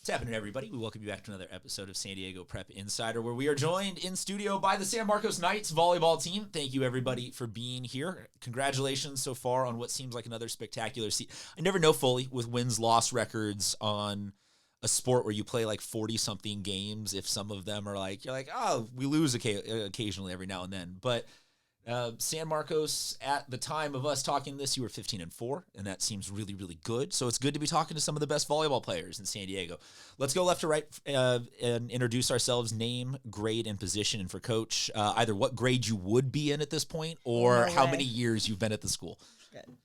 What's happening, everybody? We welcome you back to another episode of San Diego Prep Insider, where we are joined in studio by the San Marcos Knights volleyball team. Thank you, everybody, for being here. Congratulations so far on what seems like another spectacular season. I never know fully with wins-loss records on a sport where you play like 40-something games if some of them are like, you're like, oh, we lose occasionally every now and then. But San Marcos, at the time of us talking this, you were 15-4, and that seems really, really good. So it's good to be talking to some of the best volleyball players in San Diego. Let's go left to right and introduce ourselves, name, grade, and position. And for Coach, either what grade you would be in at this point or how many years you've been at the school. Good.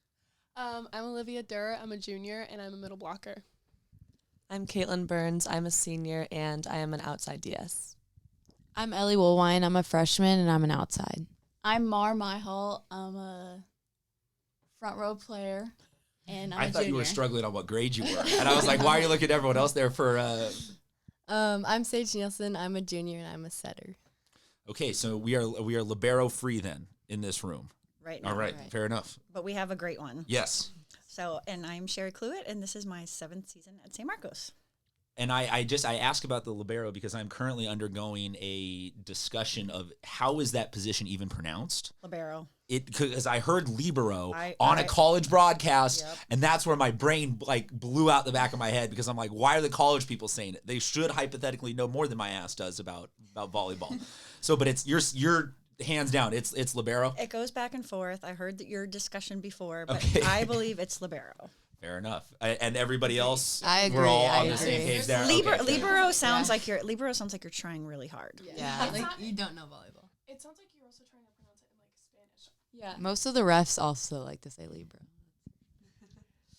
I'm Olivia Durr. I'm a junior, and I'm a middle blocker. I'm Caitlin Burns. I'm a senior, and I am an outside DS. I'm Ellie Woolwine. I'm a freshman, and I'm an outside. I'm Mar Myhall. I'm a front row player, and I'm a I thought junior. you were struggling on what grade you were. And I was like, why are you looking at everyone else there for... I'm Sage Nielsen. I'm a junior, and I'm a setter. Okay, so we are libero free then in this room. Right now. All right, fair enough. But we have a great one. Yes. So, and I'm Sherry Cluett, and this is my 7th season at San Marcos. And I ask about the libero because I'm currently undergoing a discussion of how is that position even pronounced? Libero. Because I heard libero on a college broadcast, and that's where my brain like blew out the back of my head because I'm like, why are the college people saying it? They should hypothetically know more than my ass does about volleyball. So, but it's you're hands down, it's libero. It goes back and forth. I heard your discussion before, but Okay. I believe it's libero. Fair enough. And everybody else, I agree. we're all I on the agree. same page there. Libero sounds like you're trying really hard. Yeah, like you don't know volleyball. It sounds like you're also trying to pronounce it in like Spanish. Yeah. Most of the refs also like to say Libra.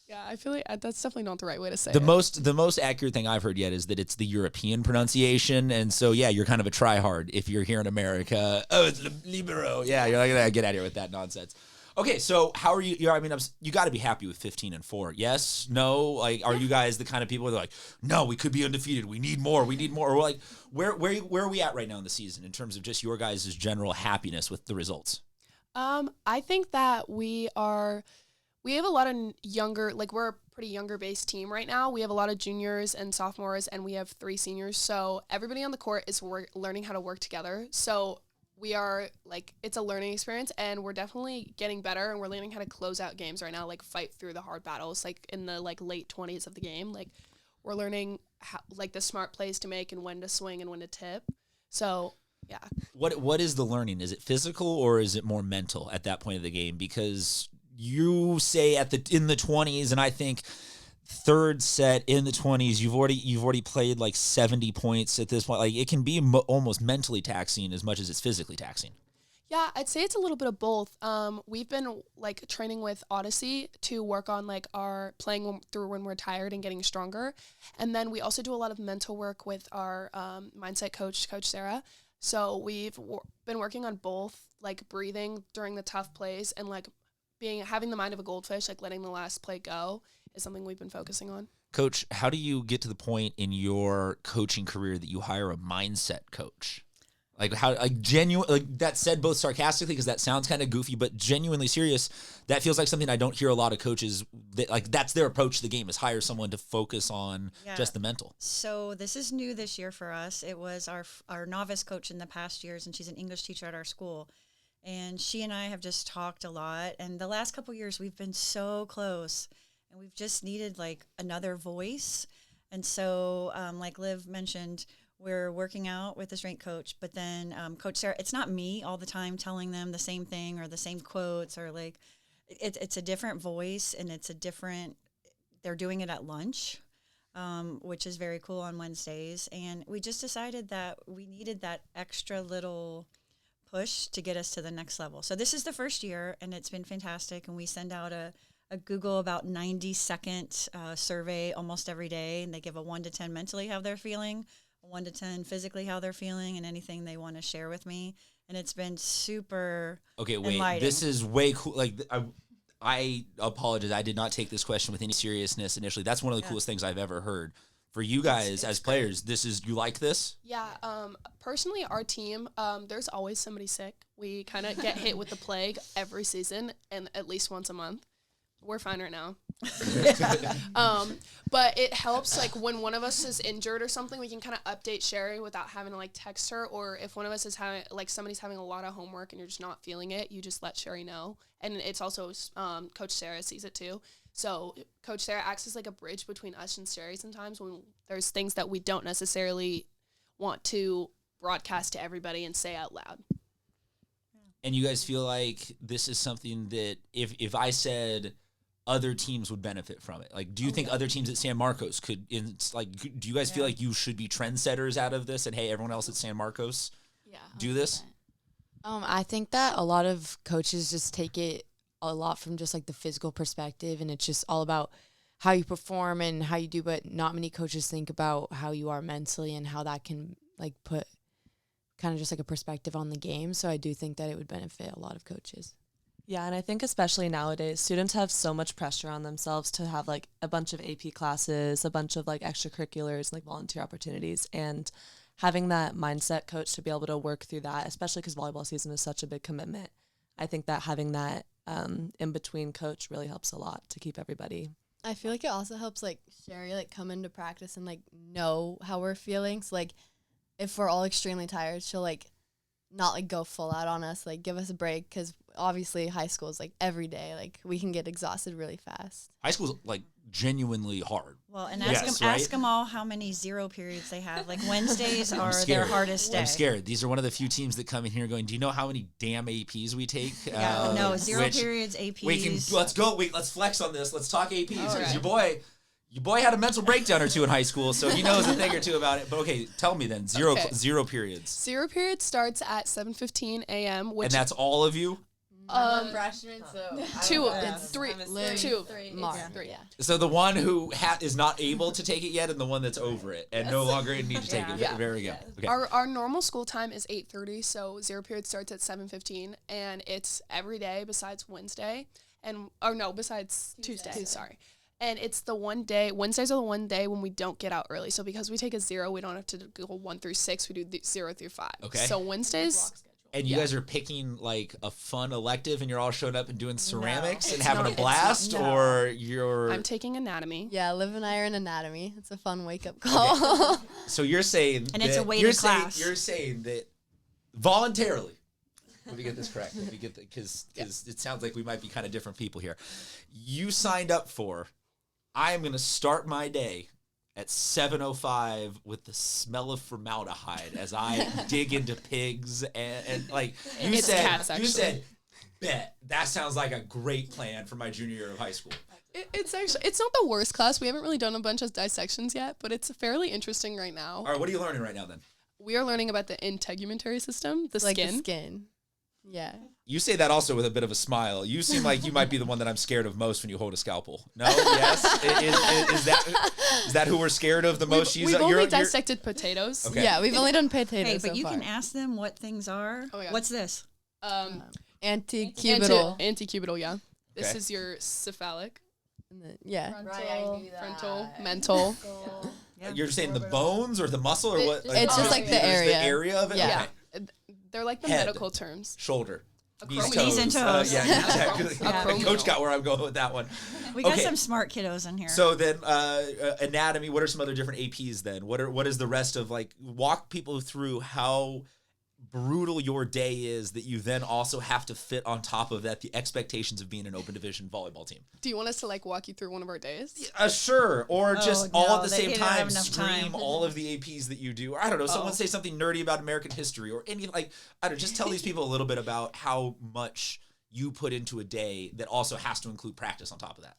Yeah, I feel like that's definitely not the right way to say The it. most accurate thing I've heard yet is that it's the European pronunciation, and so yeah, you're kind of a tryhard if you're here in America. Oh, it's libero. Yeah, you're like, get out of here with that nonsense. Okay, so how are you? You got to be happy with 15-4. Yes, no. Like, are you guys the kind of people that are like, no, we could be undefeated. We need more. Or like, where are we at right now in the season in terms of just your guys' general happiness with the results? I think that we have a lot of younger, like we're a pretty younger based team right now. We have a lot of juniors and sophomores, and we have 3 seniors. So everybody on the court is learning how to work together. So we are like, it's a learning experience, and we're definitely getting better, and we're learning how to close out games right now, like fight through the hard battles, like in the like late 20s of the game. Like we're learning how, like the smart plays to make and when to swing and when to tip. So yeah. What is the learning? Is it physical or is it more mental at that point of the game? Because you say in the 20s, and I think third set in the 20s, you've already played like 70 points at this point. Like it can be almost mentally taxing as much as it's physically taxing. Yeah, I'd say it's a little bit of both. We've been like training with Odyssey to work on like our playing through when we're tired and getting stronger. And then we also do a lot of mental work with our mindset coach, Coach Sarah. So we've been working on both, like breathing during the tough plays and like having the mind of a goldfish, like letting the last play go is something we've been focusing on. Coach, how do you get to the point in your coaching career that you hire a mindset coach? Like how, like genuine, like that said both sarcastically because that sounds kind of goofy, but genuinely serious. That feels like something I don't hear a lot of coaches that like that's their approach to the game is hire someone to focus on just the mental. So this is new this year for us. It was our novice coach in the past years, and she's an English teacher at our school. And she and I have just talked a lot. And the last couple of years, we've been so close. And we've just needed, like, another voice. And so, like Liv mentioned, we're working out with the strength coach. But then Coach Sarah, it's not me all the time telling them the same thing or the same quotes. Or, like, it's a different voice. And it's a different – they're doing it at lunch, which is very cool on Wednesdays. And we just decided that we needed that extra little – push to get us to the next level. So this is the first year, and it's been fantastic. And we send out a Google about 90-second survey almost every day, and they give a 1 to 10 mentally how they're feeling, a 1 to 10 physically how they're feeling, and anything they want to share with me. And it's been super enlightening. This is way cool. Like I apologize. I did not take this question with any seriousness initially. That's one of the coolest things I've ever heard. For you guys as players, you like this? Yeah, personally, our team, there's always somebody sick. We kind of get hit with the plague every season and at least once a month. We're fine right now. But it helps, like, when one of us is injured or something, we can kind of update Sherry without having to, like, text her. Or if one of us is having, like, somebody's having a lot of homework and you're just not feeling it, you just let Sherry know. And it's also Coach Sarah sees it too. So Coach Sarah acts as, like, a bridge between us and Sherry sometimes when there's things that we don't necessarily want to broadcast to everybody and say out loud. And you guys feel like this is something that if I said other teams would benefit from it? Like, do you think other teams at San Marcos could, do you guys feel like you should be trendsetters out of this and, hey, everyone else at San Marcos do this? I think that a lot of coaches just take it a lot from just like the physical perspective, and it's just all about how you perform and how you do, but not many coaches think about how you are mentally and how that can like put kind of just like a perspective on the game. So I do think that it would benefit a lot of coaches. Yeah, and I think especially nowadays, students have so much pressure on themselves to have like a bunch of AP classes, a bunch of like extracurriculars, like volunteer opportunities, and having that mindset coach to be able to work through that, especially because volleyball season is such a big commitment. I think that having that in-between coach really helps a lot to keep everybody. I feel like it also helps like Sherry like come into practice and like know how we're feeling. So like if we're all extremely tired, she'll like not like go full out on us, like give us a break, because obviously high school is like every day, like we can get exhausted really fast. High school's like genuinely hard. Well, and ask them all how many zero periods they have. Like Wednesdays are their hardest day. I'm scared. These are one of the few teams that come in here going, do you know how many damn APs we take? No, zero periods, APs. Let's go. Let's flex on this. Let's talk APs. Right. Your boy had a mental breakdown or two in high school, so he knows a thing or two about it. But okay, tell me then. Zero periods. Zero period starts at 7:15 a.m. And that's all of you? Freshman, so three. So the one who is not able to take it yet, and the one that's over it and no longer need to take it. Yeah. Very good. Okay. Our normal school time is 8:30, so zero period starts at 7:15, and it's every day besides Wednesday, besides Tuesday. Sorry. And it's the one day, Wednesdays are the one day when we don't get out early. So because we take a zero, we don't have to go 1 through 6. We do 0 through 5. Okay. So Wednesdays. And you guys are picking like a fun elective and you're all showing up and doing ceramics and having a blast? Or you're... I'm taking anatomy. Yeah, Liv and I are in anatomy. It's a fun wake-up call. Okay. So you're saying and it's a weighted class. You're saying that voluntarily, let me get this correct. Because it sounds like we might be kind of different people here. You signed up for... I am going to start my day at 7:05 with the smell of formaldehyde as I dig into pigs and like you said, bet that sounds like a great plan for my junior year of high school. It's not the worst class. We haven't really done a bunch of dissections yet, but it's fairly interesting right now. All right, what are you learning right now then? We are learning about the integumentary system, the skin. Yeah. You say that also with a bit of a smile. You seem like you might be the one that I'm scared of most when you hold a scalpel. No? Yes? Is that who we're scared of the most? We've only dissected potatoes. Okay. Yeah, we've only done potatoes. Hey, but you can ask them what things are. Oh, yeah. What's this? Antecubital. Antecubital, yeah. This is your cephalic. Yeah. Frontal, mental. Yeah. You're saying the bones or the muscle or what? It's just like the area. The area of it? Yeah. Okay. They're like the Head. Medical terms. Shoulder. Knees and toes. Yeah, exactly. Coach got where I'm going with that one. We got some smart kiddos in here. So then anatomy, what are some other different APs then? What is the rest of like, walk people through how brutal your day is that you then also have to fit on top of that the expectations of being an open division volleyball team. Do you want us to like walk you through one of our days? Sure. Or just all at the same time scream all of the APs that you do. Or I don't know, someone say something nerdy about American history or any like, I don't know, just tell these people a little bit about how much you put into a day that also has to include practice on top of that.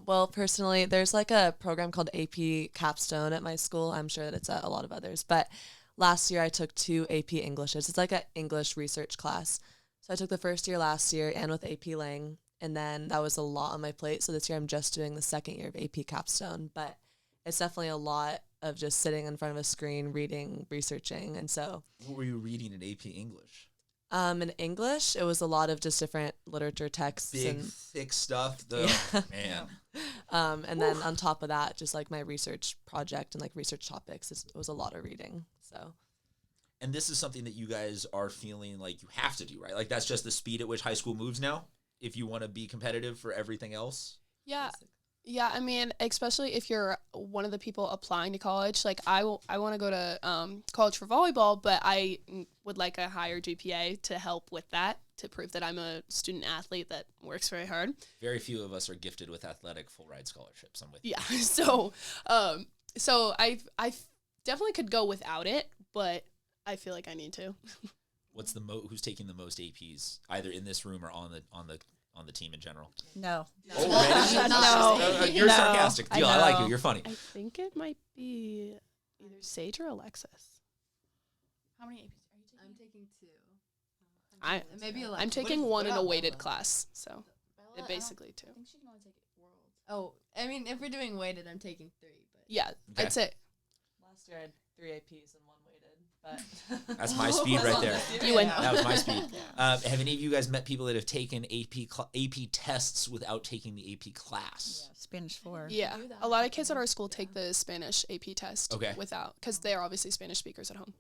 Well, personally, there's like a program called AP Capstone at my school. I'm sure that it's at a lot of others, but last year I took 2 AP Englishes. It's like an English research class. So I took the first year last year and with AP Lang, and then that was a lot on my plate. So this year I'm just doing the second year of AP Capstone, but it's definitely a lot of just sitting in front of a screen, reading, researching. And so what were you reading in AP English? In English, it was a lot of just different literature texts. Big, thick stuff. Man. And then on top of that, just like my research project and like research topics, it was a lot of reading. So, and this is something that you guys are feeling like you have to do, right? Like that's just the speed at which high school moves now if you want to be competitive for everything else? Yeah. Yeah, I mean, especially if you're one of the people applying to college, like I want to go to college for volleyball, but I would like a higher GPA to help with that, to prove that I'm a student athlete that works very hard. Very few of us are gifted with athletic full ride scholarships. I'm with you. Yeah, so I definitely could go without it, but I feel like I need to. What's the who's taking the most APs, either in this room or on the team in general? No. Oh, really? You're sarcastic. Deal. I like you. You're funny. I think it might be either Sage or Alexis. How many APs are you taking? I'm taking 2. Maybe I'm taking one in a weighted class, so Bella, basically 2. I think she can only take World. Oh, I mean, if we're doing weighted, I'm taking 3. But Yeah, Okay. I'd say. Last year I had 3 APs and 1 weighted, but That's my speed right there. You win. That was my speed. Have any of you guys met people that have taken AP tests without taking the AP class? Yeah, Spanish 4. Yeah, do that. a lot of kids at our school take the Spanish AP test Okay. without, because they are obviously Spanish speakers at home.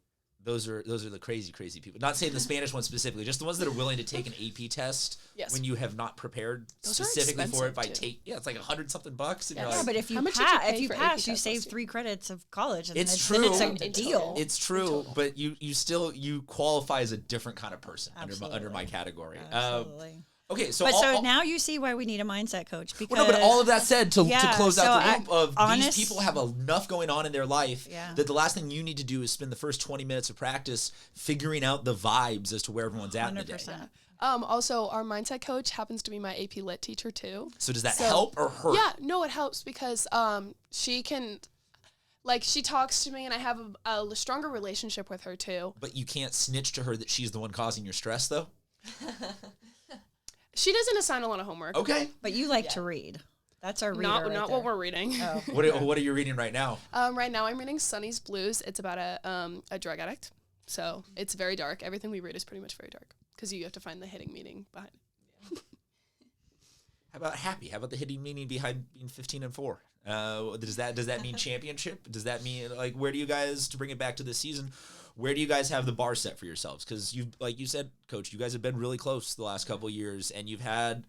Those are the crazy people. Not saying the Spanish one specifically, just the ones that are willing to take an AP test Yes. when you have not prepared Those are specifically for it by expensive, too. it's like $100-something bucks, and Yeah. you're Yeah, like, but if you How much did you pass, pay if you for AP pass, you test save last year? 3 credits of college. And It's then it's true. a In deal. total. it's true, but you qualify as a different kind of person under my Absolutely. category. Absolutely. Okay, so But all, now you see why we need a mindset coach. Because well, no, but all of that said, to Yeah, close out so the loop of honest- these people have enough going on in their life Yeah. that the last thing you need to do is spend the first 20 minutes of practice figuring out the vibes as to where everyone's at in the day. 100%. Also, our mindset coach happens to be my AP Lit teacher too. So does that So- help or hurt? Yeah, no, it helps because she can, like, she talks to me and I have a stronger relationship with her too. But you can't snitch to her that she's the one causing your stress, though? She doesn't assign a lot of homework. Okay. But you like to read. That's our reader Not right not there. what we're reading. Oh. What are you reading right now? Right now I'm reading Sunny's Blues. It's about a drug addict. So it's very dark. Everything we read is pretty much very dark because you have to find the hidden meaning behind it. How about happy? How about the hidden meaning behind being 15-4? Does that mean championship? Does that mean, like, where do you guys, to bring it back to this season, where do you guys have the bar set for yourselves? Because you've, like you said, Coach, you guys have been really close the last couple of years, and you've had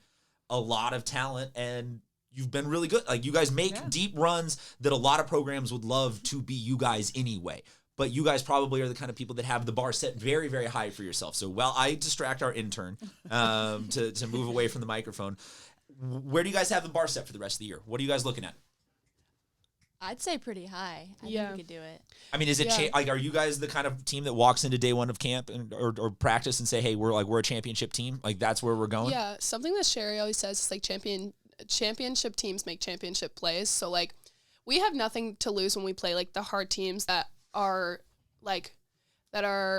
a lot of talent, and you've been really good. Like, you guys make deep runs that a lot of programs would love to be you guys anyway. But you guys probably are the kind of people that have the bar set very, very high for yourself. So while I distract our intern to move away from the microphone, where do you guys have the bar set for the rest of the year? What are you guys looking at? I'd say pretty high. I Yeah. think we could do it. I mean, is it Yeah. like, are you guys the kind of team that walks into day one of camp or practice and say, hey, we're a championship team? Like, that's where we're going? Yeah, something that Sherry always says is like championship teams make championship plays. So like we have nothing to lose when we play like the hard teams that are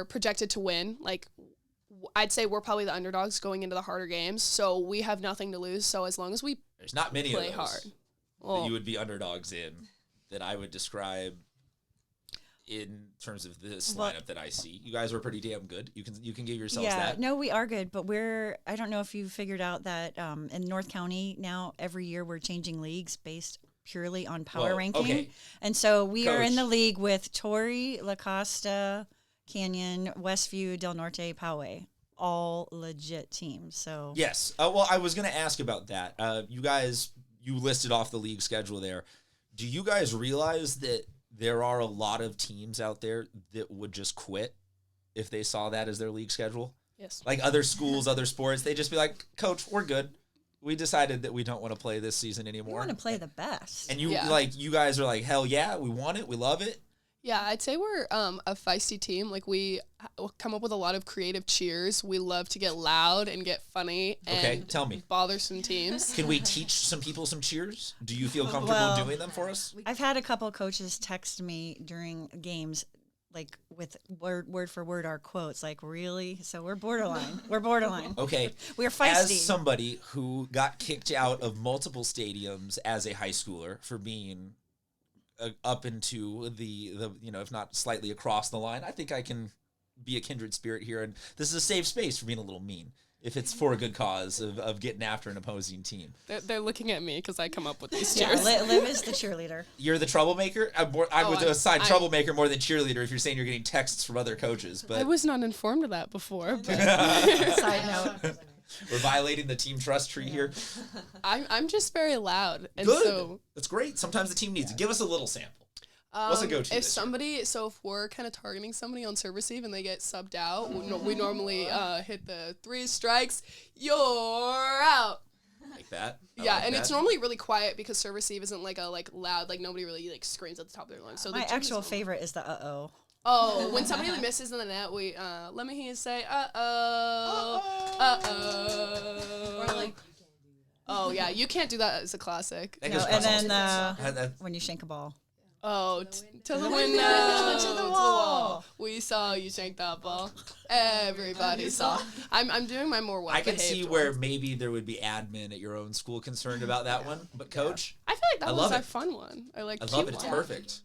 projected to win. Like I'd say we're probably the underdogs going into the harder games. So we have nothing to lose. So as long as we There's not many play of those hard. that Well, you would be underdogs in that I would describe in terms of this Well- lineup that I see. You guys are pretty damn good. You can give yourselves Yeah, that. no, we are good, but I don't know if you figured out that in North County now, every year we're changing leagues based purely on power Whoa, ranking. okay. And so we are in Coach. the league with Torrey, La Costa, Canyon, Westview, Del Norte, Poway, all legit teams. So Yes. Well, I was going to ask about that. You listed off the league schedule there. Do you guys realize that there are a lot of teams out there that would just quit if they saw that as their league schedule? yes. Like other schools, other sports, they just be like, Coach, we're good. We decided that we don't want to play this season we anymore. want to play the best. And you Yeah. you guys are like, hell yeah, we want it, we love it. Yeah, I'd say we're a feisty team. Like we come up with a lot of creative cheers. We love to get loud and get funny and Okay, tell me. bothersome teams. Can we teach some people some cheers? Do you feel comfortable Well, doing them for us? I've had a couple coaches text me during games, like with word for word our quotes. Like, really? So we're borderline. We're borderline. Okay. We're feisty. As somebody who got kicked out of multiple stadiums as a high schooler for being up into the if not slightly across the line, I think I can be a kindred spirit here, and this is a safe space for being a little mean if it's for a good cause of getting after an opposing team. They're looking at me because I come up with these Yeah, cheers. Liv is the cheerleader. You're the troublemaker? I would I'm- assign I- troublemaker more than cheerleader if you're saying you're getting texts from other coaches. I But was not informed of that before. But Side note. We're violating the team trust tree here. I'm just very loud, and Good. so That's great. Sometimes the team needs it. Give us a little sample. What's a go-to? If we're kind of targeting somebody on serve receive and they get subbed out, we normally hit the 3 strikes, you're out. Like that. It's normally really quiet because serve receive isn't like a loud, like nobody really like screams at the top of their lungs. So my actual favorite is the uh-oh. Oh, when somebody misses in the net, we let me hear you say uh-oh. Or like, Oh yeah, you can't do that as a classic. No, and then when you shank a ball. Oh, to the window, to the wall. We saw you shank that ball. Everybody saw. I'm doing my more I can well-behaved see ones. where maybe there would be admin at your own school concerned about that one, but coach, I feel like that I was love a it. fun one. I like. I cute love it. It's one. perfect.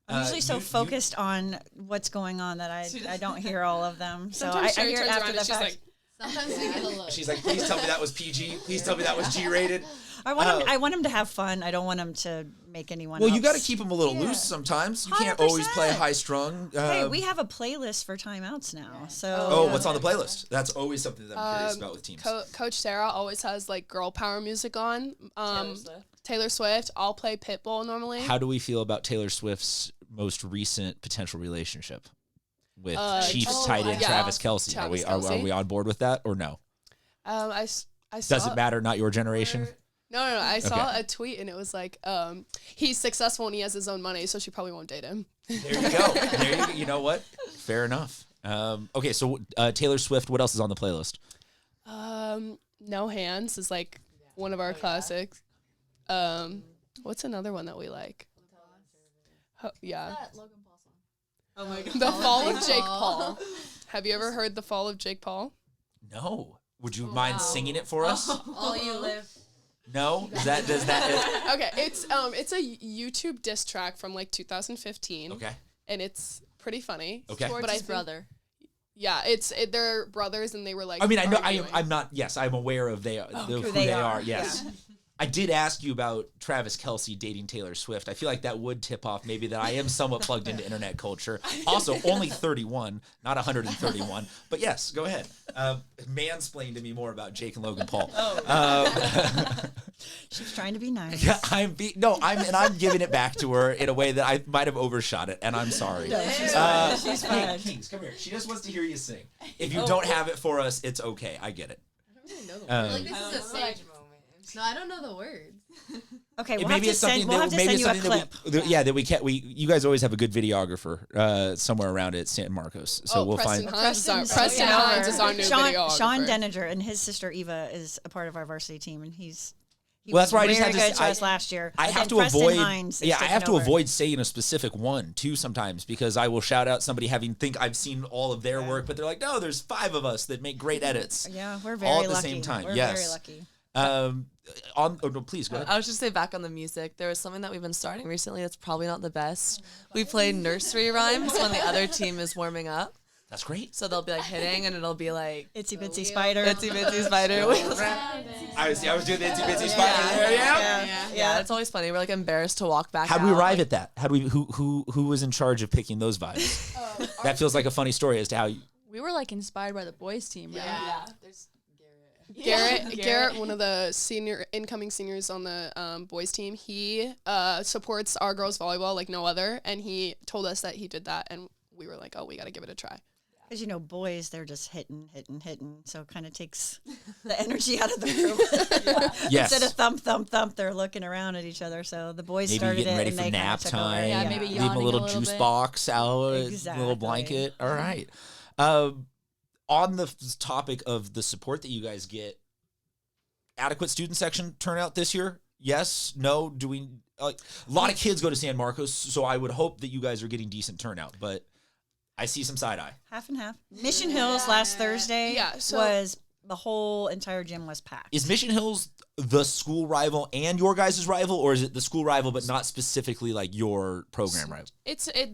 I'm usually so focused on what's going on that I don't hear all of them. So Sometimes I Sherry hear it turns after around the and she's fact. like, sometimes we get a look. She's like, please tell me that was PG. Please tell me that was G-rated. I want him to have fun. I don't want him to make anyone Well, else. you got to keep them a little loose sometimes. You can't always play 100%. high strung. Hey, we have a playlist for timeouts now. So Oh, what's on the playlist? That's always something that I'm curious about with teams. Coach Sarah always has like girl power music on. Taylor Swift. I'll play Pitbull normally. How do we feel about Taylor Swift's most recent potential relationship with Chiefs tight end Travis Kelce? Travis Are Kelce. we on board with that or no? I saw. Does it matter? Not your generation. No. I saw a tweet and it was like, he's successful and he has his own money, so she probably won't date him. There you go. There you go. You know what? Fair enough. Okay, so Taylor Swift. What else is on the playlist? No Hands is like one of our classics. What's another one that we like? Yeah. That Logan Paul song. Oh my god. The Fall of Jake Paul. Have you ever heard The Fall of Jake Paul? No. Would you mind singing it for us? All you live. No. Does that? Okay, it's a YouTube diss track from like 2015. Okay. And it's pretty funny. Okay. Towards But his brother. Yeah, they're brothers and they were like. I mean, I know. arguing. I'm not. Yes, I'm aware of who they are. Yes. Yeah. I did ask you about Travis Kelce dating Taylor Swift. I feel like that would tip off maybe that I am somewhat plugged into internet culture. Also, only 31, not 131. But yes, go ahead. Mansplain to me more about Jake and Logan Paul. She's trying to be nice. Yeah, I'm giving it back to her in a way that I might have overshot it, and I'm sorry. No, she's fine. She's Hey, fine. Kings, come here. She just wants to hear you sing. If you don't have it for us, it's okay. I get it. Like this is a sage moment. No, I don't know the words. Okay, we'll have to send you a clip. You guys always have a good videographer somewhere around at San Marcos, so we'll Preston find. Hines is our new videographer. Sean Denninger and his sister Eva is a part of our varsity team, and he Well, that's was why I just very had to good to us last year. I But have then to Preston avoid. Hines is Yeah, I taking have to over. avoid saying a specific one too sometimes because I will shout out somebody think I've seen all of their work, but they're like, no, there's 5 of us that make great edits. Yeah, we're very all at the lucky. same time. We're Yes. very lucky. No, please go ahead. I was just say back on the music. There was something that we've been starting recently that's probably not the best. We play nursery rhymes when the other team is warming up. That's great. So they'll be like hitting and it'll be like Itsy Bitsy Spider. Itsy Bitsy Spider. I was doing the itsy bitsy spider there. Yeah, it's always funny. We're like embarrassed to walk back. How'd we out, arrive like, at that? Who was in charge of picking those vibes? That feels like a funny story as to how you. We were like inspired by the boys team, right? Yeah. There's Garrett, one of the incoming seniors on the boys team, he supports our girls volleyball like no other, and he told us that he did that, and we were like, oh, we got to give it a try. Because, boys, they're just hitting. So it kind of takes the energy out of the room. Yes. Instead of thump, thump, thump, they're looking around at each other. So the boys Maybe started getting it ready and for they kinda nap took over. time. Yeah, maybe Leave them a yawning little a little juice bit. box out, a little Exactly. blanket. All right. On the topic of the support that you guys get, adequate student section turnout this year? Yes? No? Do we? A lot of kids go to San Marcos, so I would hope that you guys are getting decent turnout, but I see some side eye. Half and half. Mission Hills last Thursday was the whole entire gym was packed. Is Mission Hills the school rival and your guys' rival, or is it the school rival but not specifically like your program rival?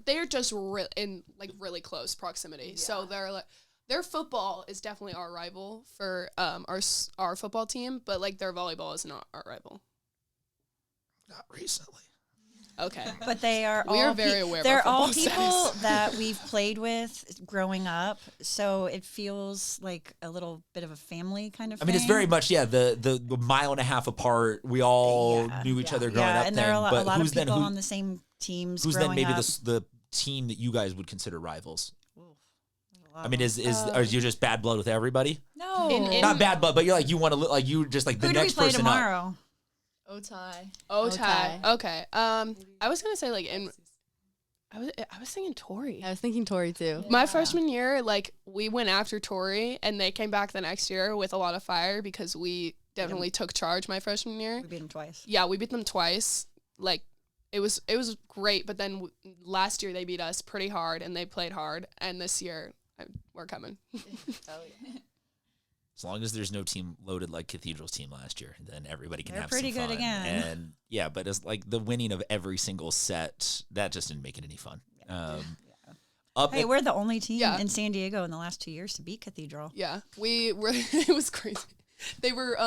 They're just in like really close proximity. Yeah. So they're like their football is definitely our rival for our football team, but like their volleyball is not our rival. Not recently. Okay. But they are We all are very aware of they're our all football people status. that we've played with growing up, so it feels like a little bit of a family kind of I mean, it's thing. very much the mile and a half apart. We all knew each other growing up. and then, there are a but lot who's of then people who? on the same teams Who's then growing maybe up. the team that you guys would consider rivals? Oof, there's a lot I mean, of them. are you just bad blood with everybody? No. Not bad blood, but you're like you want to look like you just like the Who do we next play person up. tomorrow? Otai. Otai. Okay. I was gonna say like I was thinking Tori. I was thinking Tori too. My freshman year, like we went after Tori, and they came back the next year with a lot of fire because we definitely took charge my freshman year. We beat them twice. Yeah, we beat them twice. Like it was great, but then last year they beat us pretty hard and they played hard, and this year we're coming. As long as there's no team loaded like Cathedral's team last year, then everybody can They're have pretty some good fun. again. And yeah, but it's like the winning of every single set that just didn't make it any fun. Hey, we're the only team Yeah. in San Diego in the last 2 years to beat Cathedral. Yeah, we were. It was crazy. They were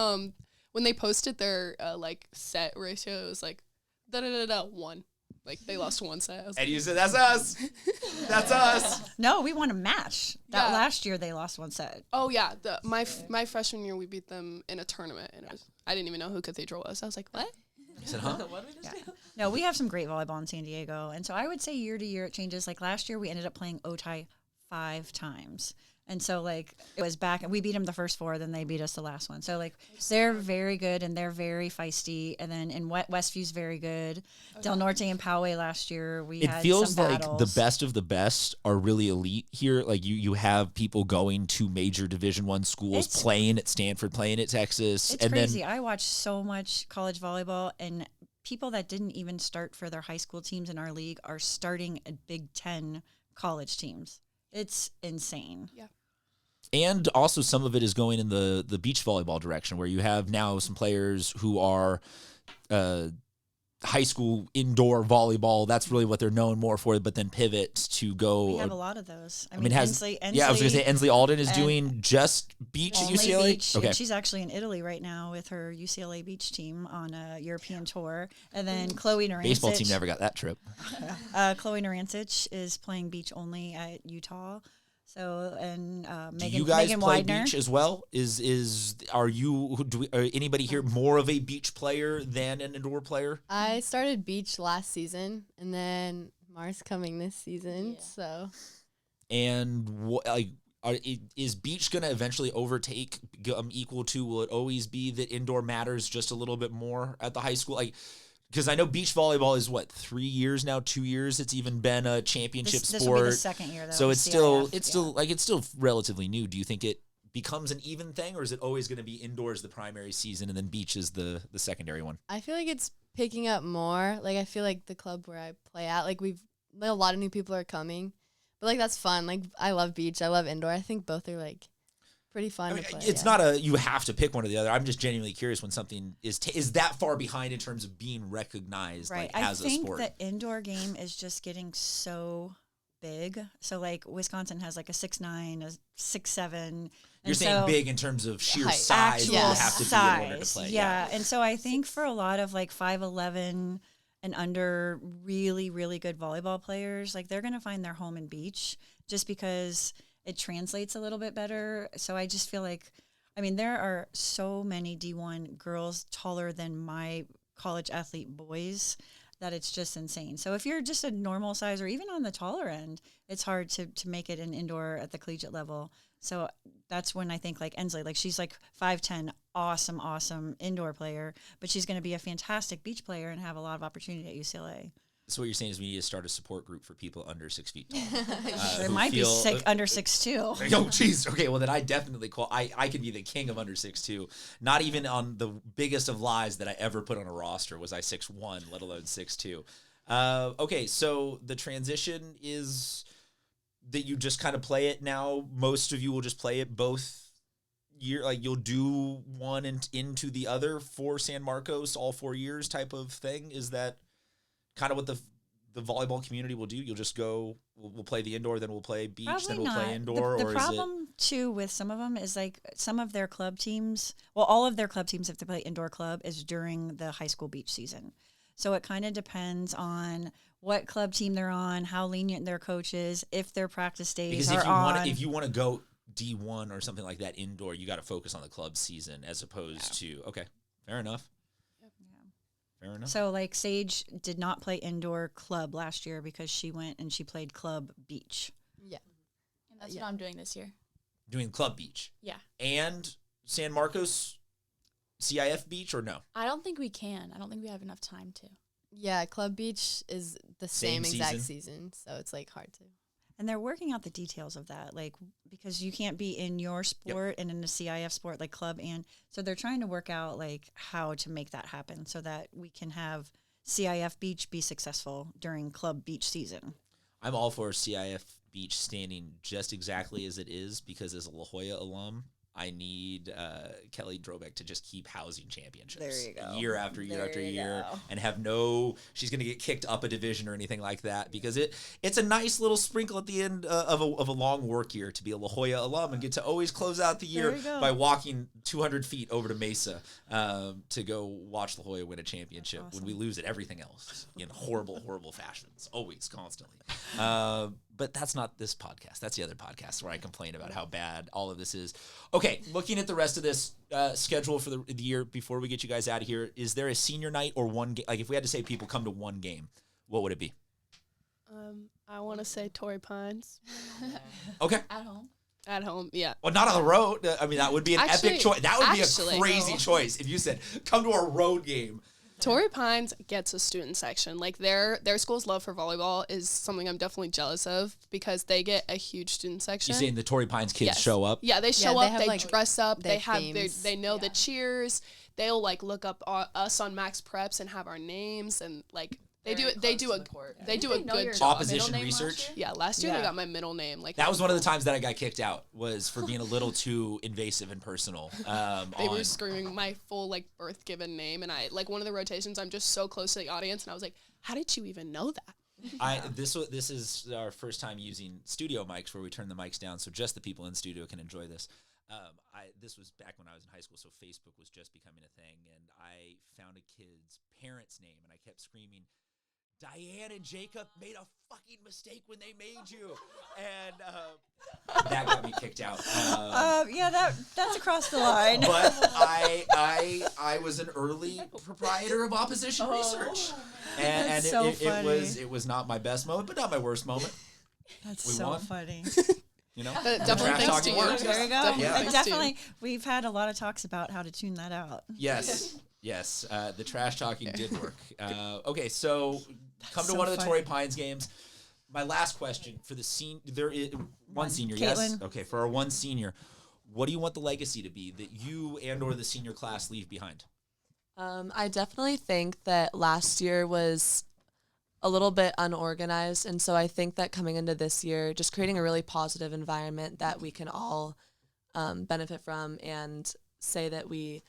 when they posted their like set ratio, it was like 1. Like they lost one set. I was and you said that's us. That's us. No, we won a match. That Yeah. last year they lost one set. oh yeah, my freshman year we beat them in a tournament, and I didn't even know who Cathedral was. I was like, what? You said, huh? Yeah. No, we have some great volleyball in San Diego. And so I would say year to year it changes. Like last year we ended up playing Otai 5 times. And so like it was back and we beat them the first 4, then they beat us the last one. So like they're very good and they're very feisty. And then in Westview's very good. Del Norte and Poway last year we It had feels some like battles. the best of the best are really elite here. Like you have people going to major Division I schools, It's- playing at Stanford, playing at Texas, It's and crazy. then I watch so much college volleyball, and people that didn't even start for their high school teams in our league are starting at Big Ten college teams. It's insane. Yeah. and also some of it is going in the beach volleyball direction, where you have now some players who are high school indoor volleyball. That's really what they're known more for, but then pivot to go. We have a lot of those. I mean, mean, has Ensley, yeah, I was going to say Ensley Alden is and doing just beach at only UCLA. beach. Okay, And she's actually in Italy right now with her UCLA beach team on a European tour. And then Chloe Narancic. baseball team never got that trip. Chloe Narancic is playing beach only at Utah. So and Do Megan, you guys Megan play Widener. beach as well? Are anybody here more of a beach player than an indoor player? I started beach last season, and then Mars coming this season. Yeah. So And is beach going to eventually overtake, equal to? Will it always be that indoor matters just a little bit more at the high school? Like, because I know beach volleyball is 3 years now, 2 years. It's even been a championship This sport. will be the second year, though. So with it's CIF. still it's still relatively new. Do you think it becomes an even thing, or is it always going to be indoors the primary season and then beach is the secondary one? I feel like it's picking up more. Like I feel like the club where I play at, like a lot of new people are coming, but like that's fun. Like I love beach, I love indoor. I think both are like pretty fun I mean, to play. it's not you have to pick one or the other. I'm just genuinely curious when something is that far behind in terms of being recognized Right. as a sport. I think the indoor game is just getting so big. So like Wisconsin has like a 6'9", a 6'7". You're saying big in terms of sheer height. size. Actual You have to be in order to size. play. Yeah. And so I think for a lot of like 5'11" and under really, really good volleyball players, like they're going to find their home in beach just because it translates a little bit better. So I just feel like, I mean, there are so many D1 girls taller than my college athlete boys that it's just insane. So if you're just a normal size or even on the taller end, it's hard to make it an indoor at the collegiate level. So that's when I think like Ensley, like she's like 5'10", awesome indoor player, but she's going to be a fantastic beach player and have a lot of opportunity at UCLA. So what you're saying is we need to start a support group for people under 6 feet tall. There who might be feel- under 6'2". Oh, jeez. Okay, well then I definitely I could be the king of under 6'2". Not even on the biggest of lies that I ever put on a roster was I 6'1", let alone 6'2". Okay, so the transition is that you just kind of play it now. Most of you will just play it both year, like you'll do one into the other for San Marcos all 4 years type of thing. Is that kind of what the volleyball community will do? You'll just go, we'll play the indoor, then we'll play beach, Probably then we'll not. play indoor, The or problem too with some of them is like some of their club teams. Well, all of their club teams, if they play indoor club, is during the high school beach season. So it kind of depends on what club team they're on, how lenient their coach is, if their practice days Because are on. if you want to go D1 or something like that indoor, you got to focus on the club season as opposed to, okay, fair enough. Fair enough. So, like, Sage did not play indoor club last year because she went and she played club beach. Yeah. And that's what I'm doing this year. Doing club beach. Yeah. And San Marcos CIF beach or no? I don't think we can. I don't think we have enough time to. Yeah, Club Beach is the Same same exact season? season, so it's like hard to. And they're working out the details of that, like, because you can't be in your sport and in the CIF sport, like club. And so they're trying to work out, like, how to make that happen so that we can have CIF beach be successful during club beach season. I'm all for CIF beach standing just exactly as it is because as a La Jolla alum, I need Kelly Drobeck to just keep housing championships. There you go. Year after year There after you year go. and have she's going to get kicked up a division or anything like that because it's a nice little sprinkle at the end of a long work year to be a La Jolla alum and get to always close out the year There you go. by walking 200 feet over to Mesa to go watch La Jolla win a championship when we lose at everything else in horrible, horrible fashions, always, constantly. But that's not this podcast. That's the other podcast where I complain about how bad all of this is. Okay, looking at the rest of this schedule for the year before we get you guys out of here, is there a senior night or one game? Like if we had to say people come to one game, what would it be? I want to say Torrey Pines Okay. At home. at home. Yeah. Well, not on the road. I mean, that would be an Actually- epic choice. That would be a actually, crazy no. choice if you said, come to a road game. Torrey Pines gets a student section. Like their school's love for volleyball is something I'm definitely jealous of because they get a huge student section. You saying the Torrey Pines kids Yes. show up? Yeah, they show they up. have, They like, dress up. their They have themes. they know the cheers. They'll like look up us on Max Preps and have our names and like they do it. They do a They do a know good your job. Opposition middle name last research? year? Yeah, last year Yeah. they got my middle name. Like That was one of the times that I got kicked out was for being a little too invasive and personal. they were screaming my full like birth given name, and I like one of the rotations. I'm just so close to the audience, and I was like, "How did you even know that?" This is our first time using studio mics where we turn the mics down so just the people in studio can enjoy this. This was back when I was in high school, so Facebook was just becoming a thing, and I found a kid's parents' name, and I kept screaming, Diane and Jacob made a fucking mistake when they made you, and that got me kicked out. Yeah, that's across the line. But I was an early proprietor of opposition research, and That's so it was not my best moment, but not my worst moment. That's We so won. funny. You know, But The definitely trash thanks to talking you. works. There you go. Definitely Yeah. thanks to you. Definitely, we've had a lot of talks about how to tune that out. Yes. The trash talking did work. Okay, so come to so one of the funny. Torrey Pines games. My last question for the there is one senior, yes. Caitlin. Okay, for our one senior, what do you want the legacy to be that you and or the senior class leave behind? I definitely think that last year was a little bit unorganized. And so I think that coming into this year, just creating a really positive environment that we can all benefit from and say that we,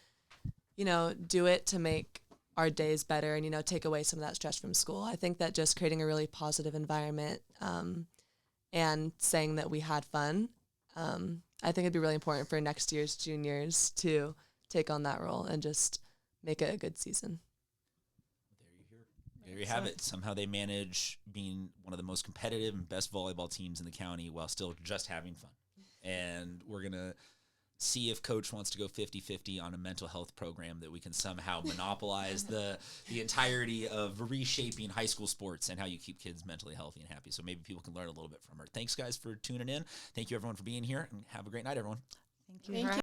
do it to make our days better and, take away some of that stress from school. I think that just creating a really positive environment and saying that we had fun, I think it'd be really important for next year's juniors to take on that role and just make it a good season. There you have it. Somehow they manage being one of the most competitive and best volleyball teams in the county while still just having fun. And we're going to see if coach wants to go 50-50 on a mental health program that we can somehow monopolize the entirety of reshaping high school sports and how you keep kids mentally healthy and happy. So maybe people can learn a little bit from her. Thanks, guys, for tuning in. Thank you, everyone, for being here. And have a great night, everyone. Thank you.